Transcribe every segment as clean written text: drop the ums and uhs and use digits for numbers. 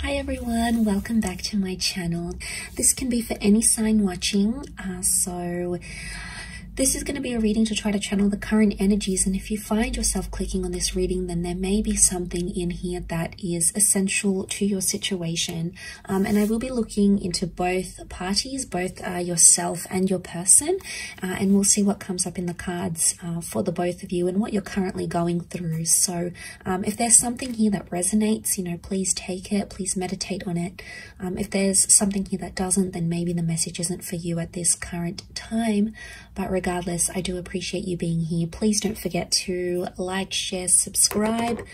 Hi everyone, welcome back to my channel. This can be for any sign watching, so this is going to be a reading to try to channel the current energies, and if you find yourself clicking on this reading, then there may be something in here that is essential to your situation. And I will be looking into both parties, both yourself and your person, and we'll see what comes up in the cards for the both of you and what you're currently going through. So if there's something here that resonates, please take it, please meditate on it. If there's something here that doesn't, then maybe the message isn't for you at this current time. But regardless, I do appreciate you being here. Please don't forget to like, share, subscribe.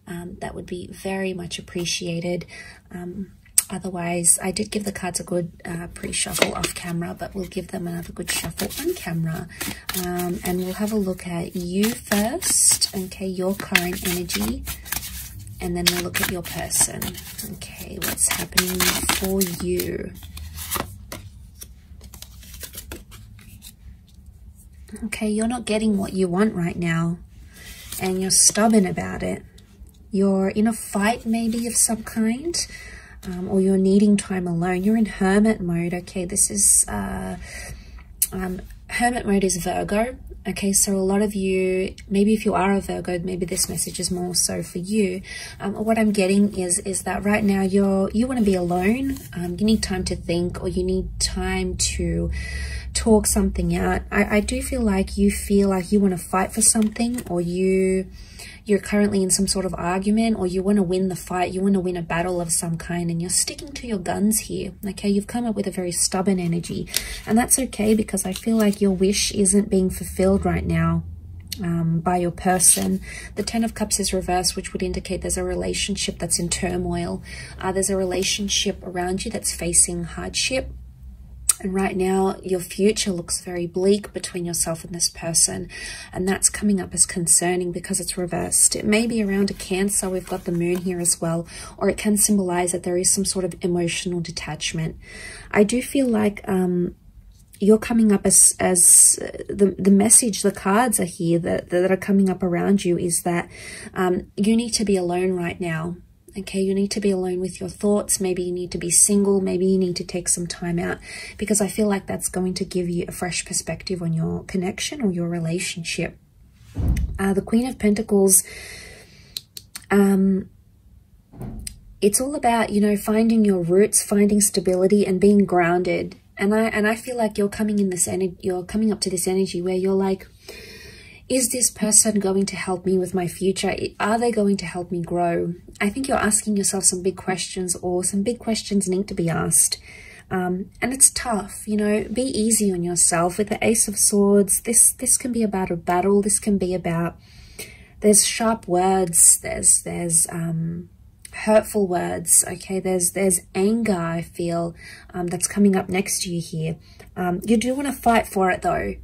That would be very much appreciated. Otherwise, I did give the cards a good pre-shuffle off camera, but we'll give them another good shuffle on camera. And we'll have a look at you first, okay, your current energy, and then we'll look at your person. Okay, what's happening for you? Okay, you're not getting what you want right now, and you're stubborn about it. You're in a fight maybe of some kind, or you're needing time alone. You're in hermit mode. Okay, this is hermit mode is Virgo. Okay, so a lot of you, maybe if you are a Virgo, maybe this message is more so for you. What I'm getting is that right now you want to be alone. You need time to think, or you need time to talk something out. I do feel like you want to fight for something, or you're currently in some sort of argument, or you want to win the fight, you want to win a battle of some kind, and you're sticking to your guns here. Okay, you've come up with a very stubborn energy, and that's okay, because I feel like your wish isn't being fulfilled right now by your person. The Ten of Cups is reversed, which would indicate there's a relationship that's in turmoil. There's a relationship around you that's facing hardship. And right now, your future looks very bleak between yourself and this person. And that's coming up as concerning because it's reversed. It may be around a Cancer. We've got the moon here as well. Or it can symbolize that there is some sort of emotional detachment. I do feel like you're coming up as the message, the cards are here that are coming up around you is that you need to be alone right now. Okay, you need to be alone with your thoughts. Maybe you need to be single. Maybe you need to take some time out, because I feel like that's going to give you a fresh perspective on your connection or your relationship. The Queen of Pentacles, it's all about, finding your roots, finding stability and being grounded. And I feel like you're coming up to this energy where you're like, is this person going to help me with my future? Are they going to help me grow? I think you're asking yourself some big questions, or some big questions need to be asked. And it's tough, be easy on yourself. With the Ace of Swords, this can be about a battle. This can be about, there's sharp words, there's hurtful words, okay? There's anger, I feel, that's coming up next to you here. You do want to fight for it though.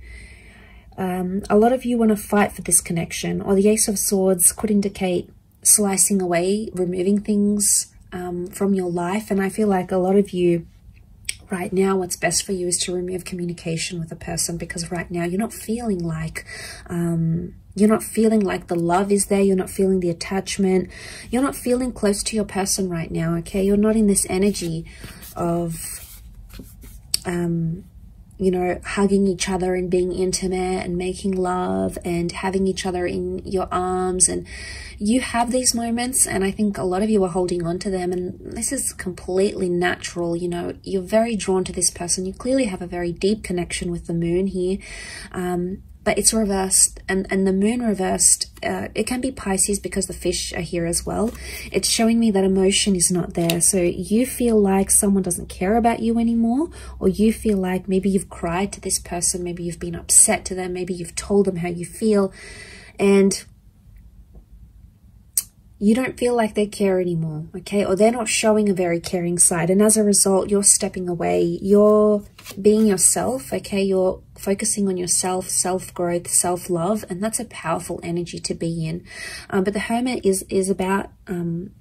A lot of you want to fight for this connection, or the Ace of Swords could indicate slicing away, removing things from your life. And I feel like a lot of you right now, what's best for you is to remove communication with a person, because right now you're not feeling like the love is there. You're not feeling the attachment. You're not feeling close to your person right now. Okay, you're not in this energy of hugging each other and being intimate and making love and having each other in your arms. And you have these moments, and I think a lot of you are holding on to them, and this is completely natural. You're very drawn to this person. You clearly have a very deep connection with the moon here. But it's reversed, and the moon reversed, it can be Pisces because the fish are here as well. It's showing me that emotion is not there. So you feel like someone doesn't care about you anymore, or you feel like maybe you've cried to this person, maybe you've been upset to them, maybe you've told them how you feel, and you don't feel like they care anymore, okay? Or they're not showing a very caring side, and as a result, you're stepping away. You're being yourself, okay? You're focusing on yourself, self-growth, self-love, and that's a powerful energy to be in. But the Hermit is about,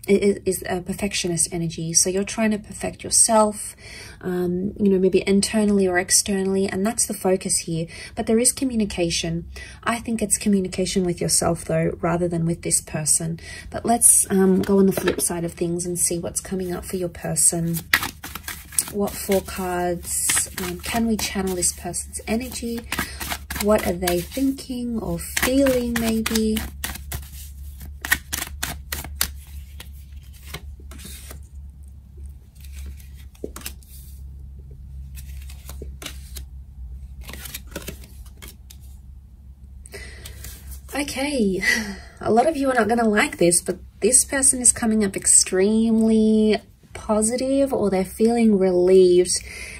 is a perfectionist energy. So you're trying to perfect yourself, you know, maybe internally or externally, and that's the focus here. But there is communication. I think it's communication with yourself, though, rather than with this person. But let's go on the flip side of things and see what's coming up for your person. What 4 cards can we channel this person's energy? What are they thinking or feeling, maybe? Okay, a lot of you are not going to like this, but this person is coming up extremely positive, or they're feeling relieved.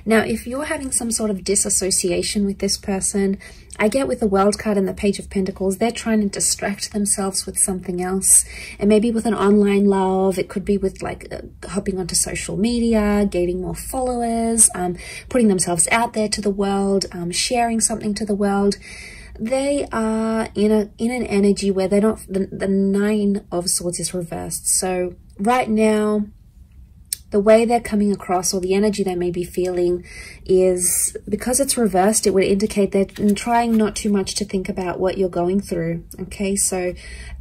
Now, if you're having some sort of disassociation with this person, I get with the World card and the Page of Pentacles, they're trying to distract themselves with something else. And maybe with an online love, it could be with like hopping onto social media, gaining more followers, putting themselves out there to the world, sharing something to the world. They are in an energy where they're not, the 9 of Swords is reversed. So right now, the way they're coming across, or the energy they may be feeling, is because it's reversed, it would indicate they're trying not too much to think about what you're going through. Okay, so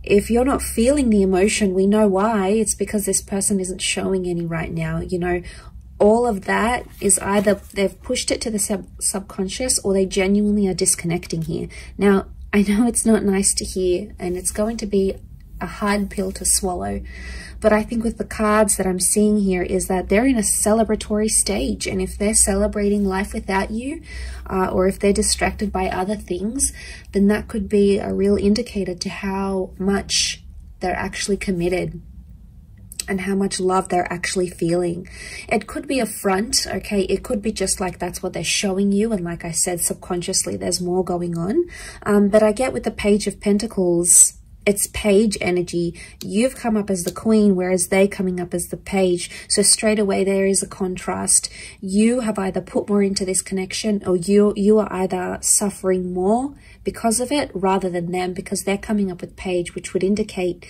if you're not feeling the emotion, we know why. It's because this person isn't showing any right now. You know, all of that is either they've pushed it to the subconscious, or they genuinely are disconnecting here. Now, I know it's not nice to hear, and it's going to be a hard pill to swallow, but I think with the cards that I'm seeing here is that they're in a celebratory stage, and if they're celebrating life without you, or if they're distracted by other things, then that could be a real indicator to how much they're actually committed and how much love they're actually feeling. It could be a front, okay? It could be just like that's what they're showing you, and like I said, subconsciously there's more going on. But I get with the Page of Pentacles, it's page energy. You've come up as the queen, whereas they coming up as the page. So straight away there is a contrast. You have either put more into this connection, or you are either suffering more because of it rather than them, because they're coming up with page, which would indicate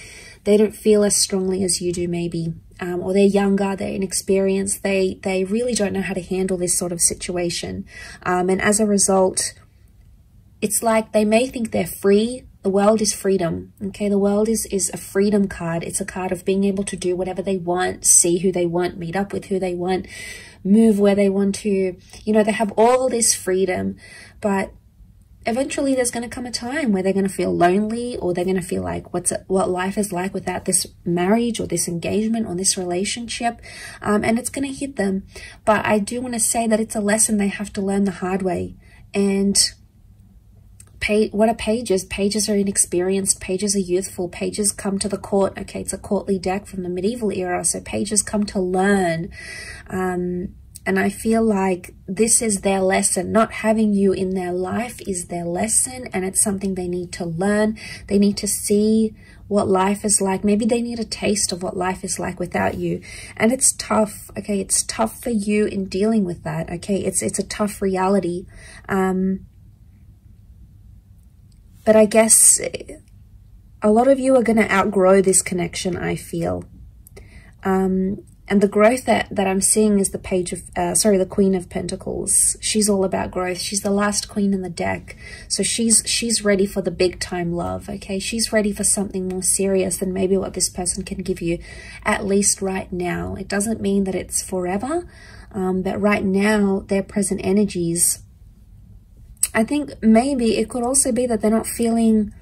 they don't feel as strongly as you do, maybe. Or they're younger, they're inexperienced, they really don't know how to handle this sort of situation. And as a result, it's like they may think they're free. The world is freedom, okay? The world is a freedom card. It's a card of being able to do whatever they want, see who they want, meet up with who they want, move where they want to. You know, they have all this freedom, but eventually there's going to come a time where they're going to feel lonely, or they're going to feel like what life is like without this marriage or this engagement or this relationship, and it's going to hit them. But I do want to say that it's a lesson they have to learn the hard way. And what are pages? Pages are inexperienced. Pages are youthful. Pages come to the court. Okay, it's a courtly deck from the medieval era. So pages come to learn. And I feel like this is their lesson. Not having you in their life is their lesson. And it's something they need to learn. They need to see what life is like. Maybe they need a taste of what life is like without you. And it's tough. Okay, it's tough for you in dealing with that. Okay, it's a tough reality. But I guess a lot of you are going to outgrow this connection, I feel. And the growth that I'm seeing is the the Queen of Pentacles. She's all about growth. She's the last queen in the deck. So she's ready for the big time love, okay? She's ready for something more serious than maybe what this person can give you, at least right now. It doesn't mean that it's forever, but right now, their present energies, I think maybe it could also be that they're not feeling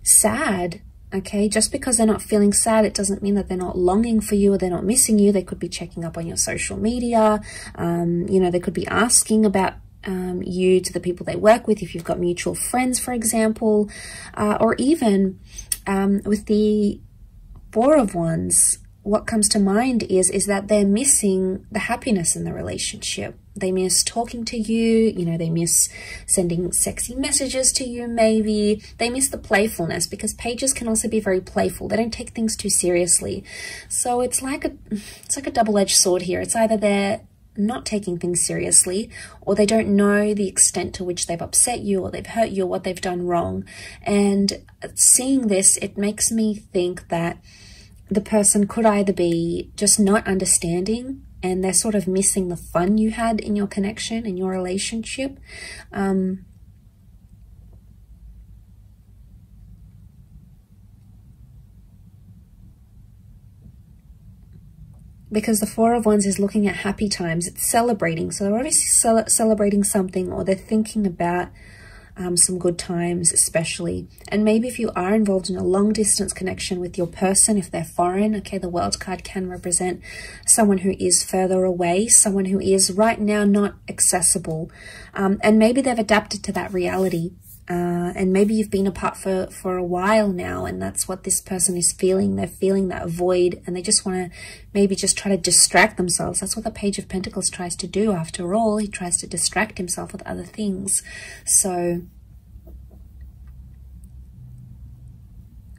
sad, okay? Just because they're not feeling sad, it doesn't mean that they're not longing for you or they're not missing you. They could be checking up on your social media. You know, they could be asking about you to the people they work with, if you've got mutual friends, for example. Or even with the Four of Wands, what comes to mind is that they're missing the happiness in the relationship. They miss talking to you, you know, they miss sending sexy messages to you, maybe. They miss the playfulness, because pages can also be very playful. They don't take things too seriously. So it's like a double-edged sword here. It's either not taking things seriously, or they don't know the extent to which they've upset you or they've hurt you or what they've done wrong. And seeing this, it makes me think that the person could either be just not understanding and they're sort of missing the fun you had in your connection, in your relationship. Because the Four of Wands is looking at happy times. It's celebrating. So they're obviously celebrating something, or they're thinking about some good times especially. And maybe if you are involved in a long distance connection with your person, if they're foreign, okay, the World card can represent someone who is further away, someone who is right now not accessible. And maybe they've adapted to that reality. And maybe you've been apart for a while now, and that's what this person is feeling. They're feeling that void, and they just want to maybe just try to distract themselves. That's what the Page of Pentacles tries to do. After all, he tries to distract himself with other things. So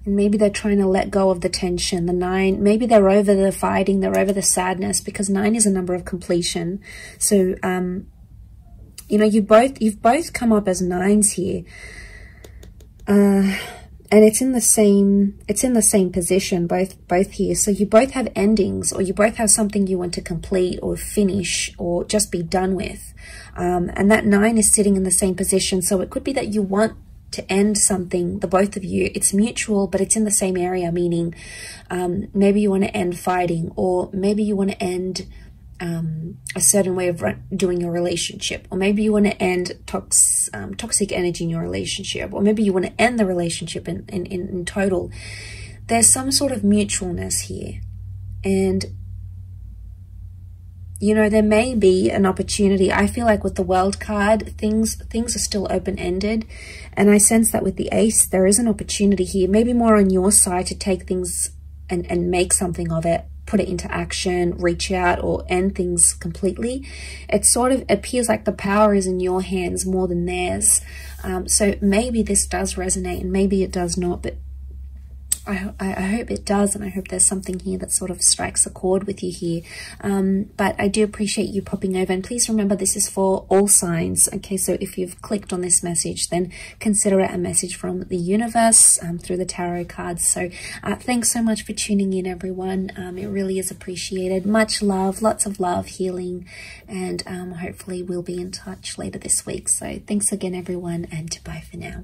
maybe they're trying to let go of the tension, the 9. Maybe they're over the fighting, they're over the sadness, because 9 is a number of completion. So, you know, you've both come up as 9s here. And it's in the same position, both here. So you both have endings, or you both have something you want to complete or finish or just be done with. And that 9 is sitting in the same position. So it could be that you want to end something, the both of you. It's mutual, but it's in the same area, meaning maybe you want to end fighting, or maybe you want to end a certain way of doing your relationship, or maybe you want to end toxic energy in your relationship, or maybe you want to end the relationship in total. There's some sort of mutualness here, and you know, there may be an opportunity. I feel like with the World card, things are still open-ended, and I sense that with the Ace, there is an opportunity here, maybe more on your side, to take things and make something of it, put it into action, reach out, or end things completely. It sort of appears like the power is in your hands more than theirs. So maybe this does resonate, and maybe it does not, but I hope it does, and I hope there's something here that sort of strikes a chord with you here. But I do appreciate you popping over, and please remember this is for all signs. Okay, so if you've clicked on this message, then consider it a message from the universe through the tarot cards. So thanks so much for tuning in, everyone. It really is appreciated. Much love, lots of love, healing, and hopefully we'll be in touch later this week. So thanks again, everyone, and bye for now.